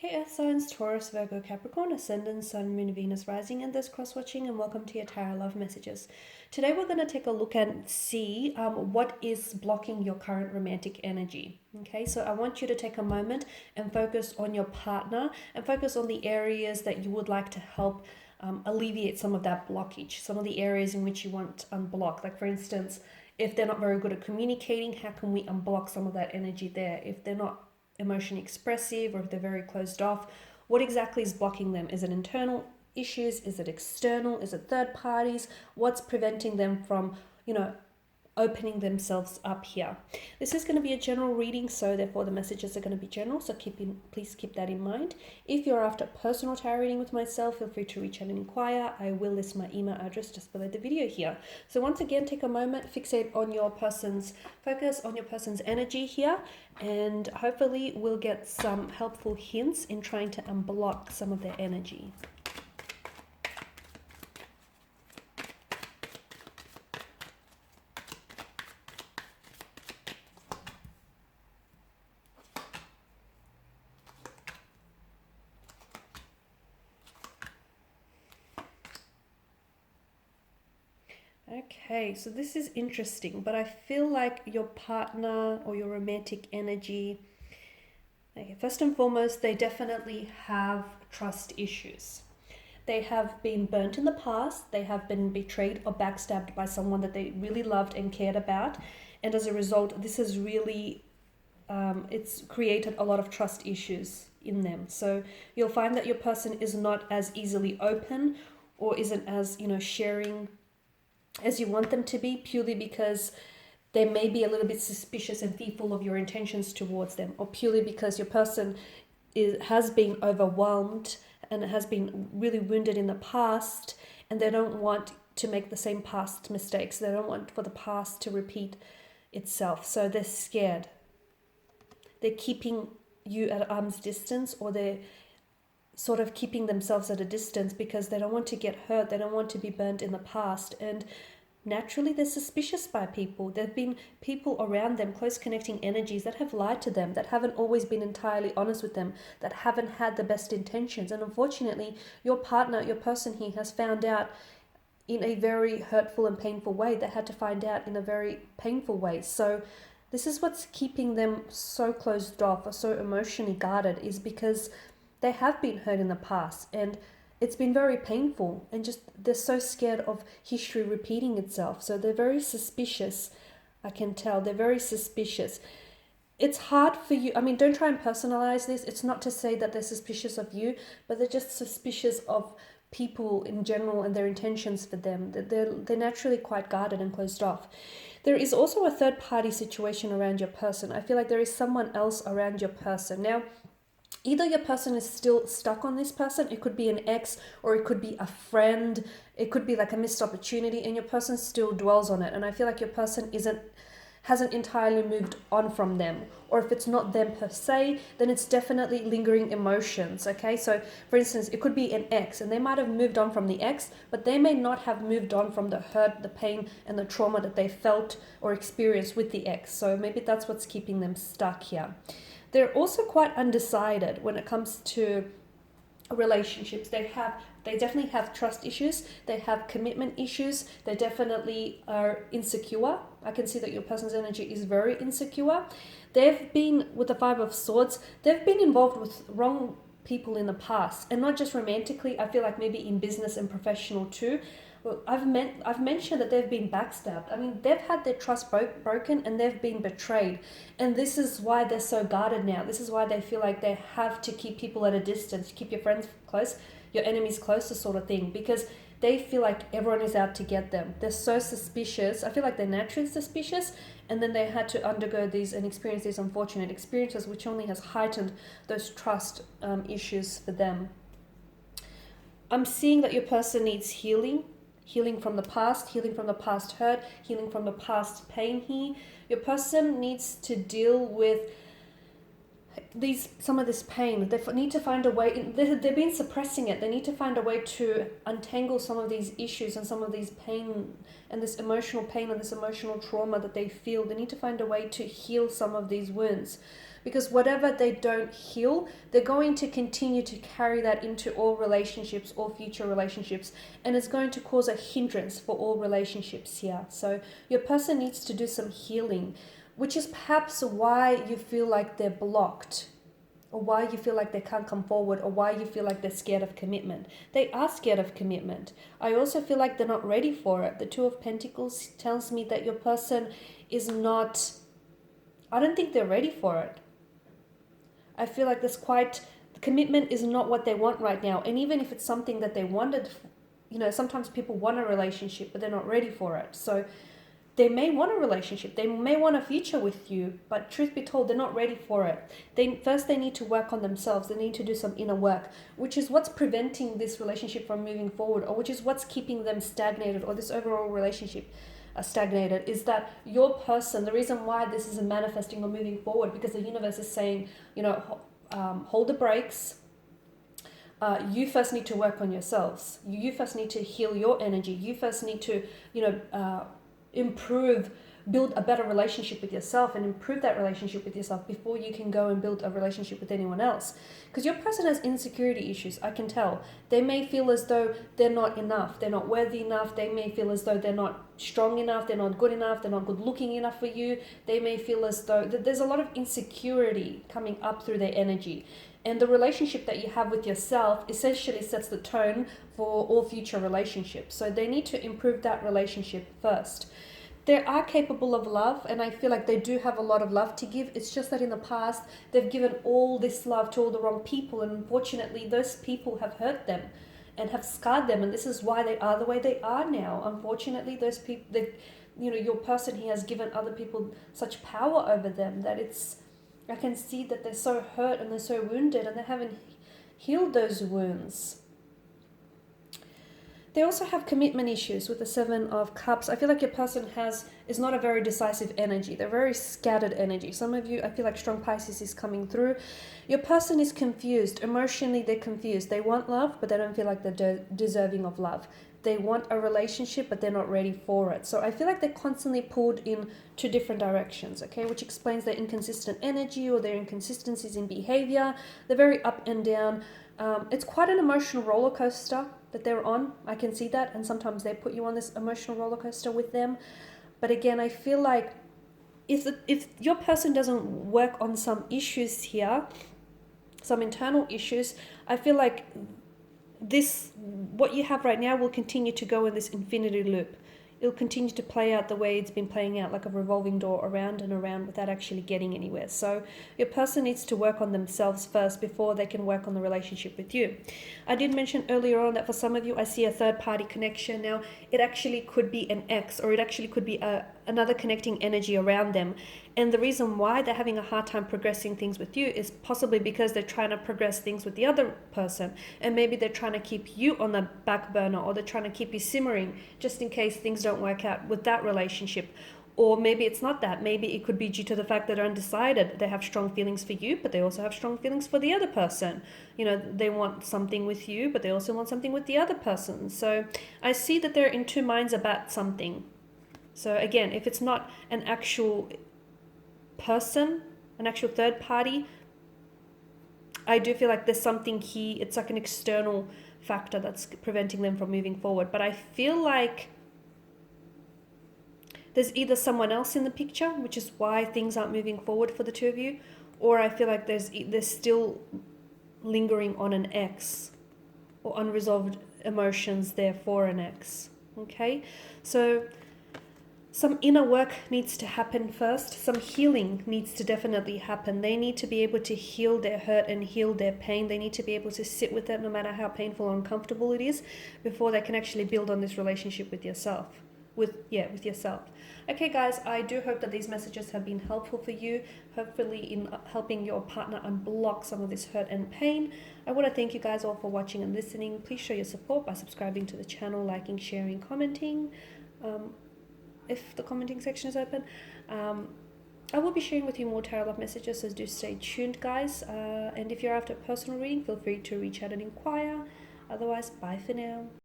Hey Earth signs, Taurus, Virgo, Capricorn, Ascendant, Sun, Moon, Venus, Rising, and this cross-watching, and welcome to your Tarot Love Messages. Today we're going to take a look and see what is blocking your current romantic energy. Okay, so I want you to take a moment and focus on your partner and focus on the areas that you would like to help alleviate some of that blockage, some of the areas in which you want unblocked. Like for instance, if they're not very good at communicating, how can we unblock some of that energy there? If they're not emotionally expressive or if they're very closed off, what exactly is blocking them? Is it internal issues? Is it external? Is it third parties? What's preventing them from, opening themselves up here? This is going to be a general reading, so therefore the messages are going to be general, so please keep that in mind. If you're after a personal tarot reading with myself, feel free to reach out and inquire. I will list my email address just below the video here. So once again, take a moment, focus on your person's energy here, and hopefully we'll get some helpful hints in trying to unblock some of their energy. Okay, so this is interesting, but I feel like your partner or your romantic energy, okay, first and foremost, they definitely have trust issues. They have been burnt in the past, they have been betrayed or backstabbed by someone that they really loved and cared about, and as a result, this has really, it's created a lot of trust issues in them. So you'll find that your person is not as easily open or isn't as, sharing as you want them to be, purely because they may be a little bit suspicious and fearful of your intentions towards them, or purely because your person has been overwhelmed and has been really wounded in the past, and they don't want to make the same past mistakes. They don't want for the past to repeat itself. So they're scared. They're keeping you at arm's distance, or they're sort of keeping themselves at a distance because they don't want to get hurt. They don't want to be burnt in the past. And naturally, they're suspicious by people. There have been people around them, close connecting energies, that have lied to them, that haven't always been entirely honest with them, that haven't had the best intentions. And unfortunately, your partner, your person here, has found out in a very hurtful and painful way. They had to find out in a very painful way. So this is what's keeping them so closed off or so emotionally guarded, is because they have been hurt in the past and it's been very painful, and just they're so scared of history repeating itself. So they're very suspicious. I can tell they're very suspicious. It's hard for you. I mean, don't try and personalize this. It's not to say that they're suspicious of you, but they're just suspicious of people in general and their intentions for them. They're naturally quite guarded and closed off. There is also a third party situation around your person. I feel like there is someone else around your person. Now, either your person is still stuck on this person, it could be an ex, or it could be a friend, it could be like a missed opportunity, and your person still dwells on it. And I feel like your person hasn't entirely moved on from them. Or if it's not them per se, then it's definitely lingering emotions. Okay, so for instance, it could be an ex, and they might have moved on from the ex, but they may not have moved on from the hurt, the pain, and the trauma that they felt or experienced with the ex. So maybe that's what's keeping them stuck here. They're also quite undecided when it comes to relationships. They definitely have trust issues. They have commitment issues. They definitely are insecure. I can see that your person's energy is very insecure. They've been, with the Five of Swords, they've been involved with wrong people in the past, and not just romantically. I feel like maybe in business and professional too. Well, I've mentioned that they've been backstabbed. I mean, they've had their trust broken and they've been betrayed. And this is why they're so guarded now. This is why they feel like they have to keep people at a distance, keep your friends close, your enemies closer, sort of thing, because they feel like everyone is out to get them. They're so suspicious. I feel like they're naturally suspicious, and then they had to undergo these and experience these unfortunate experiences, which only has heightened those trust issues for them. I'm seeing that your person needs healing from the past hurt, healing from the past pain here. Your person needs to deal with some of this pain. They need to find a way. They've been suppressing it. They need to find a way to untangle some of these issues and some of these pain and this emotional pain and this emotional trauma that they feel. They need to find a way to heal some of these wounds. because whatever they don't heal, they're going to continue to carry that into all relationships, all future relationships, and it's going to cause a hindrance for all relationships here. So your person needs to do some healing, which is perhaps why you feel like they're blocked, or why you feel like they can't come forward, or why you feel like they're scared of commitment. They are scared of commitment. I also feel like they're not ready for it. The Two of Pentacles tells me that your person is not, I don't think they're ready for it. I feel like commitment is not what they want right now. And even if it's something that they wanted, sometimes people want a relationship, but they're not ready for it. So they may want a relationship, they may want a future with you, but truth be told, they're not ready for it. They need to work on themselves. They need to do some inner work, which is what's preventing this relationship from moving forward, or which is what's keeping them stagnated, or this overall relationship stagnated, is that your person, the reason why this isn't manifesting or moving forward, because the universe is saying, hold the brakes. You first need to work on yourselves. You first need to heal your energy. You first need to, build a better relationship with yourself, and improve that relationship with yourself before you can go and build a relationship with anyone else. Because your person has insecurity issues, I can tell. They may feel as though they're not enough, they're not worthy enough. They may feel as though they're not strong enough, they're not good enough, they're not good looking enough for you. They may feel as though there's a lot of insecurity coming up through their energy. And the relationship that you have with yourself essentially sets the tone for all future relationships. So they need to improve that relationship first. They are capable of love, and I feel like they do have a lot of love to give. It's just that in the past, they've given all this love to all the wrong people, and unfortunately, those people have hurt them and have scarred them, and this is why they are the way they are now. Unfortunately, those people, your person, he has given other people such power over them that I can see that they're so hurt and they're so wounded, and they haven't healed those wounds. They also have commitment issues with the Seven of Cups. I feel like your person is not a very decisive energy. They're very scattered energy. Some of you, I feel like strong Pisces is coming through. Your person is confused. Emotionally, they're confused. They want love, but they don't feel like they're deserving of love. They want a relationship, but they're not ready for it. So I feel like they're constantly pulled in two different directions, okay? Which explains their inconsistent energy or their inconsistencies in behavior. They're very up and down. It's quite an emotional roller coaster that they're on. I can see that, and sometimes they put you on this emotional roller coaster with them. But again, I feel like if your person doesn't work on some issues here, some internal issues, I feel like what you have right now will continue to go in this infinity loop. It'll continue to play out the way it's been playing out, like a revolving door, around and around, without actually getting anywhere. So your person needs to work on themselves first before they can work on the relationship with you. I did mention earlier on that for some of you, I see a third party connection. Now, it actually could be an ex, or it actually could be another connecting energy around them. And the reason why they're having a hard time progressing things with you is possibly because they're trying to progress things with the other person. And maybe they're trying to keep you on the back burner, or they're trying to keep you simmering just in case things don't work out with that relationship. Or maybe it's not that. Maybe it could be due to the fact that they're undecided. They have strong feelings for you, but they also have strong feelings for the other person. They want something with you, but they also want something with the other person. So I see that they're in two minds about something. So again, if it's not an actual person, an actual third party, I do feel like there's something here. It's like an external factor that's preventing them from moving forward. But I feel like there's either someone else in the picture, which is why things aren't moving forward for the two of you, or I feel like there's still lingering on an ex, or unresolved emotions there for an ex. Okay, so some inner work needs to happen first. Some healing needs to definitely happen. They need to be able to heal their hurt and heal their pain. They need to be able to sit with it no matter how painful or uncomfortable it is, before they can actually build on this relationship with yourself. With yourself. Okay guys, I do hope that these messages have been helpful for you, hopefully in helping your partner unblock some of this hurt and pain. I want to thank you guys all for watching and listening. Please show your support by subscribing to the channel, liking, sharing, commenting. If the commenting section is open. I will be sharing with you more tarot love messages, so do stay tuned guys. And if you're after a personal reading, feel free to reach out and inquire. Otherwise, bye for now.